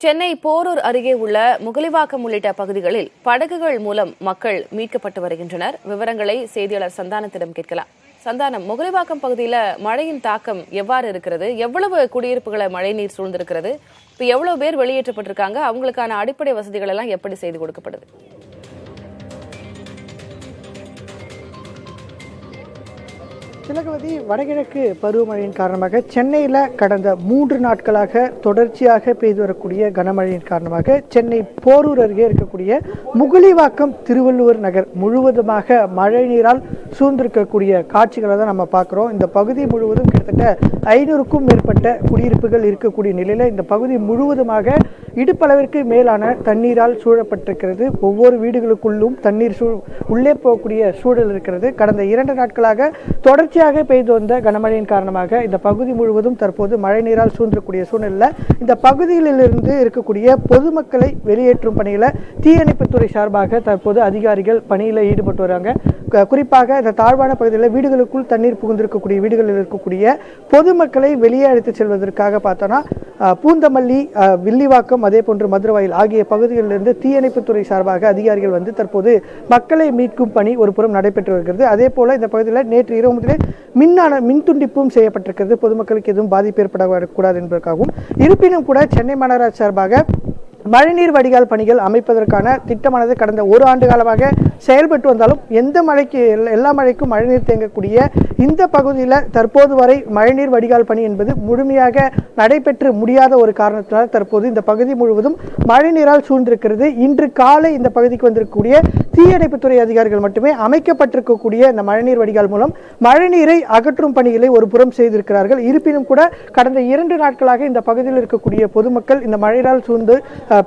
சென்னை போரூர் அருகே உள்ள முகலிவாக்கம் உள்ளிட்ட பகுதிகளில் படகுகள் மூலம் மக்கள் மீட்கப்பட்டு வருகின்றனர். விவரங்களை செய்தியாளர் சந்தானத்திடம் கேட்கலாம். சந்தானம், முகலிவாக்கம் பகுதியில் மழையின் தாக்கம் எவ்வாறு இருக்கிறது? எவ்வளவு குடியிருப்புகளை மழைநீர் சூழ்ந்திருக்கிறது? இப்போ எவ்வளவு பேர் வெளியேற்றப்பட்டிருக்காங்க? அவங்களுக்கான அடிப்படை வசதிகள் எல்லாம் எப்படி செய்து கொடுக்கப்படுது? திலகவதி, வடகிழக்கு பருவமழையின் காரணமாக சென்னையில் கடந்த 3 நாட்களாக தொடர்ச்சியாக பெய்து வரக்கூடிய கனமழையின் காரணமாக சென்னை போரூர் அருகே இருக்கக்கூடிய முகலிவாக்கம் திருவள்ளுவர் நகர் முழுவதுமாக மழை நீரால் சூழ்ந்திருக்கக்கூடிய காட்சிகளை தான் நம்ம பார்க்குறோம். இந்த பகுதி முழுவதும் கிட்டத்தட்ட 500க்கும் மேற்பட்ட குடியிருப்புகள் இருக்கக்கூடிய நிலையில் இந்த பகுதி முழுவதுமாக இடுப்பளவிற்கு மேலான தண்ணீரால் சூழப்பட்டிருக்கிறது. ஒவ்வொரு வீடுகளுக்குள்ளும் தண்ணீர் உள்ளே போகக்கூடிய சூழல் இருக்கிறது. கடந்த 2 நாட்களாக தொடர்ச்சியாக பெய்து வந்த கனமழையின் காரணமாக இந்த பகுதி முழுவதும் தற்போது மழை நீரால் சூழ்ந்திருக்கக்கூடிய சூழ்நிலையில் இந்த பகுதியிலிருந்து இருக்கக்கூடிய பொதுமக்களை வெளியேற்றும் பணியில் தீயணைப்புத்துறை சார்பாக தற்போது அதிகாரிகள் பணியில் ஈடுபட்டு வராங்க. குறிப்பாக இந்த தாழ்வான பகுதியில் வீடுகளுக்குள் தண்ணீர் புகுந்திருக்கக்கூடிய வீடுகளில் இருக்கக்கூடிய பொதுமக்களை வெளியே அழைத்து செல்வதற்காக பார்த்தோன்னா பூந்தமல்லி, வில்லிவாக்கம், அதே போன்று மதுரவாயில் ஆகிய பகுதிகளிலிருந்து தீயணைப்புத்துறை சார்பாக அதிகாரிகள் வந்து தற்போது மக்களை மீட்கும் பணி ஒரு புறம் நடைபெற்று வருகிறது. அதே போல இந்த பகுதியில் நேற்று இரவு முதலே மின் துண்டிப்பும் செய்யப்பட்டிருக்கிறது. பொதுமக்களுக்கு எதுவும் பாதிப்பு ஏற்படக்கூடாது என்பதற்காகவும். இருப்பினும் கூட சென்னை மாநகராட்சி சார்பாக மழைநீர் வடிகால் பணிகள் அமைப்பதற்கான திட்டமானது கடந்த 1 ஆண்டு காலமாக செயல்பட்டு வந்தாலும் எல்லா மழைக்கும் மழைநீர் தேங்கக்கூடிய இந்த பகுதியில் தற்போது வரை மழைநீர் வடிகால் பணி என்பது முழுமையாக நடைபெற்று முடியாத ஒரு காரணத்தினால் தற்போது இந்த பகுதி முழுவதும் மழைநீரால் சூழ்ந்திருக்கிறது. இன்று காலை இந்த பகுதிக்கு வந்திருக்கக்கூடிய தீயணைப்புத்துறை அதிகாரிகள் மட்டுமே அமைக்கப்பட்டிருக்கக்கூடிய இந்த மழைநீர் வடிகால் மூலம் மழைநீரை அகற்றும் பணிகளை ஒரு புறம் செய்திருக்கிறார்கள். இருப்பினும் கூட கடந்த 2 நாட்களாக இந்த பகுதியில் இருக்கக்கூடிய பொதுமக்கள் இந்த மழையால் சூழ்ந்து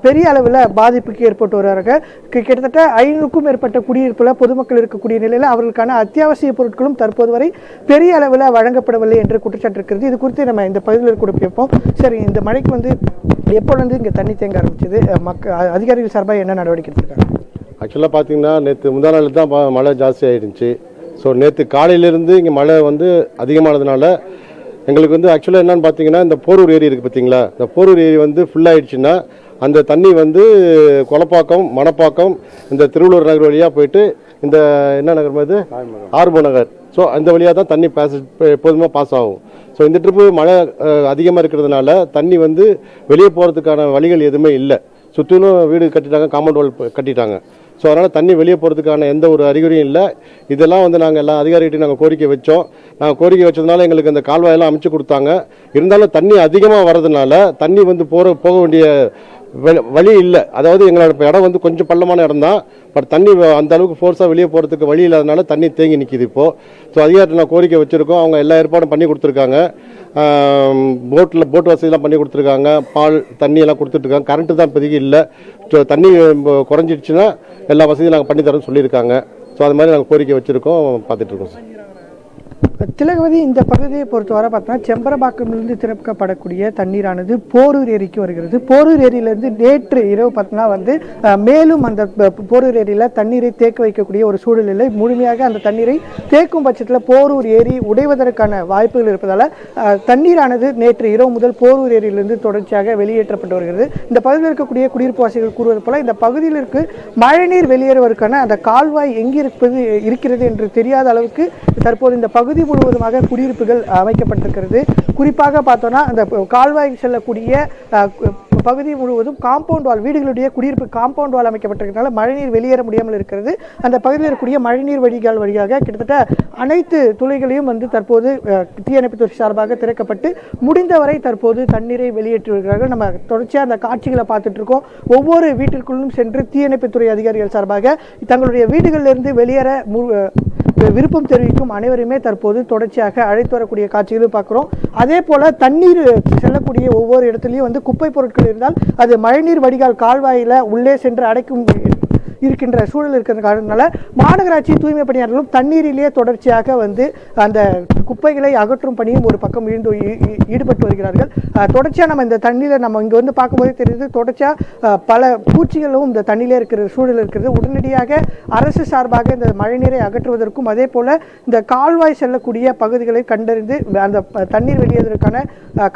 பெரிய அளவில் பாதிப்புக்கு ஏற்பட்டு வருகிறார்கள். கிட்டத்தட்ட 500க்கும் மேற்பட்ட குடியிருப்புல பொதுமக்கள் இருக்கக்கூடிய நிலையில் அவர்களுக்கான அத்தியாவசிய பொருட்களும் தற்போது வரை பெரிய அளவில் வழங்கப்படவில்லை என்று குற்றச்சாட்டு இருக்கிறது. இது குறித்து நம்ம இந்த பகுதியில் கூட கேட்போம். சரி, இந்த மழைக்கு எப்பொழுது இங்கே தண்ணி தேங்க ஆரம்பிச்சது? அதிகாரிகள் சார்பாக என்ன நடவடிக்கை எடுத்திருக்காங்க? ஆக்சுவலாக பார்த்தீங்கன்னா நேற்று முந்தா நாள் தான் மழை ஜாஸ்தி ஆகிடுச்சு. ஸோ நேற்று காலையிலேருந்து இங்கே மழை அதிகமானதுனால எங்களுக்கு ஆக்சுவலாக என்னென்னு பார்த்தீங்கன்னா இந்த போரூர் ஏரி இருக்குது பார்த்தீங்களா, இந்த போரூர் ஏரி ஃபுல்லாகிடுச்சுன்னா அந்த தண்ணி கொலப்பாக்கம், மணப்பாக்கம், இந்த திருவள்ளூர் நகர் வழியாக போயிட்டு இந்த என்ன நகர் இது ஆர்போ நகர், ஸோ அந்த வழியாக தான் தண்ணி எப்போதுமே பாஸ் ஆகும். ஸோ இந்த ட்ரிப்பு மழை அதிகமாக இருக்கிறதுனால தண்ணி வெளியே போகிறதுக்கான வழிகள் எதுவுமே இல்லை. சுற்றிலும் வீடு கட்டிட்டாங்க, காம்பவுண்ட் வால் கட்டிட்டாங்க. ஸோ அதனால் தண்ணி வெளியே போகிறதுக்கான எந்த ஒரு அறிகுறியும் இல்லை. இதெல்லாம் நாங்கள் எல்லா அதிகாரிகிட்டையும் நாங்கள் கோரிக்கை வச்சோம். நாங்கள் கோரிக்கை வச்சதுனால எங்களுக்கு அந்த கால்வாயெல்லாம் அமைச்சு கொடுத்தாங்க. இருந்தாலும் தண்ணி அதிகமாக வர்றதுனால தண்ணி போக வேண்டிய வழி இல்லை. அதாவது எங்களோட இடம் கொஞ்சம் பள்ளமான இடம் தான், பட் தண்ணி அந்த அளவுக்கு ஃபோர்ஸாக வெளியே போகிறதுக்கு வழி இல்லாதனால தண்ணி தேங்கி நிற்கிது இப்போது. ஸோ அதிகாரிட்ட நான் கோரிக்கை வச்சுருக்கோம். அவங்க எல்லா ஏற்பாடும் பண்ணி கொடுத்துருக்காங்க. போட் வசதியெல்லாம் பண்ணி கொடுத்துருக்காங்க. பால் தண்ணியெல்லாம் கொடுத்துட்ருக்காங்க. கரண்ட்டு தான் இப்போதைக்கு இல்லை. ஸோ தண்ணி குறைஞ்சிடுச்சுன்னா எல்லா வசதியும் நாங்கள் பண்ணித்தரோன்னு சொல்லியிருக்காங்க. ஸோ அது மாதிரி நாங்கள் கோரிக்கை வச்சுருக்கோம், பார்த்துட்ருக்கோம் சார். திலகவதி, இந்த பகுதியை பொறுத்தவரை பார்த்தோன்னா செம்பரபாக்கமிலிருந்து திறக்கப்படக்கூடிய தண்ணீரானது போரூர் ஏரிக்கு வருகிறது. போரூர் ஏரியிலிருந்து நேற்று இரவு பார்த்தோன்னா மேலும் அந்த போரூர் ஏரியில் தண்ணீரை தேக்க வைக்கக்கூடிய ஒரு சூழ்நிலை, முழுமையாக அந்த தண்ணீரை தேக்கும் பட்சத்தில் போரூர் ஏரி உடைவதற்கான வாய்ப்புகள் இருப்பதால் தண்ணீரானது நேற்று இரவு முதல் போரூர் ஏரியிலிருந்து தொடர்ச்சியாக வெளியேற்றப்பட்டு வருகிறது. இந்த பகுதியில் இருக்கக்கூடிய குடியிருப்பு வாசிகள் கூறுவது போல இந்த பகுதியில் இருக்கு மழைநீர் வெளியேறுவதற்கான அந்த கால்வாய் எங்கே இருக்கிறது என்று தெரியாத அளவுக்கு தற்போது இந்த பகுதி முழுவதுமாக குடியிருப்புகள் அமைக்கப்பட்டிருக்கிறது. குறிப்பாக பார்த்தோன்னா அந்த கால்வாய் செல்லக்கூடிய பகுதி முழுவதும் காம்பவுண்ட் வால், வீடுகளுடைய குடியிருப்பு காம்பவுண்ட் வால் அமைக்கப்பட்டிருக்கிறதுனால மழைநீர் வெளியேற முடியாமல் இருக்கிறது. அந்த பகுதியில் இருக்கக்கூடிய மழைநீர் வடிகால் வழியாக கிட்டத்தட்ட அனைத்து துளைகளையும் தற்போது தீயணைப்புத்துறை சார்பாக திறக்கப்பட்டு முடிந்தவரை தற்போது தண்ணீரை வெளியேற்றி வருகிறார்கள். நம்ம தொடர்ச்சியாக அந்த காட்சிகளை பார்த்துட்டு இருக்கோம். ஒவ்வொரு வீட்டிற்குள்ளும் சென்று தீயணைப்புத்துறை அதிகாரிகள் சார்பாக தங்களுடைய வீடுகளிலிருந்து வெளியேற விருப்பம் தெரிவிக்கும் அனைவருமே தற்போது தொடர்ச்சியாக அழைத்து வரக்கூடிய காட்சிகளும் பார்க்கிறோம். அதே போல தண்ணீர் செல்லக்கூடிய ஒவ்வொரு இடத்துலையும் குப்பை பொருட்கள் இருந்தால் அது மழைநீர் வடிகால் கால்வாயில உள்ளே சென்று அடைக்கும் இருக்கின்ற சூழல் இருக்கிற காரணத்தினால மாநகராட்சி தூய்மை பணியாளர்களும் தண்ணீரிலேயே தொடர்ச்சியாக வந்து அந்த குப்பைகளை அகற்றும் பணியும் ஒரு பக்கம் ஈடுபட்டு வருகிறார்கள். தொடர்ச்சியாக நம்ம இந்த தண்ணீரை நம்ம இங்கே வந்து பார்க்கும்போதே தெரியுது, தொடர்ச்சியாக பல பூச்சிகளும் இந்த தண்ணியிலே இருக்கிற சூழல் இருக்கிறது. உடனடியாக அரசு சார்பாக இந்த மழைநீரை அகற்றுவதற்கும் அதே போல இந்த கால்வாய் செல்லக்கூடிய பகுதிகளை கண்டறிந்து அந்த தண்ணீர் வெளியேறுவதற்கான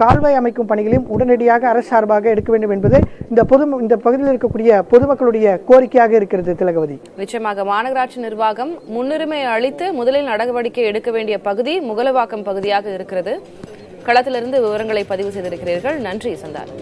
கால்வாய் அமைக்கும் பணிகளையும் உடனடியாக அரசு சார்பாக எடுக்க வேண்டும் என்பது இந்த பகுதியில் இருக்கக்கூடிய பொதுமக்களுடைய கோரிக்கையாக இருக்கிறது. திலகவதி, நிச்சயமாக மாநகராட்சி நிர்வாகம் முன்னுரிமை அளித்து முதலில் நடவடிக்கை எடுக்க வேண்டிய பகுதி முகலிவாக்கம் பகுதியாக இருக்கிறது. களத்திலிருந்து விவரங்களை பதிவு செய்திருக்கிறீர்கள். நன்றி சந்தானம்.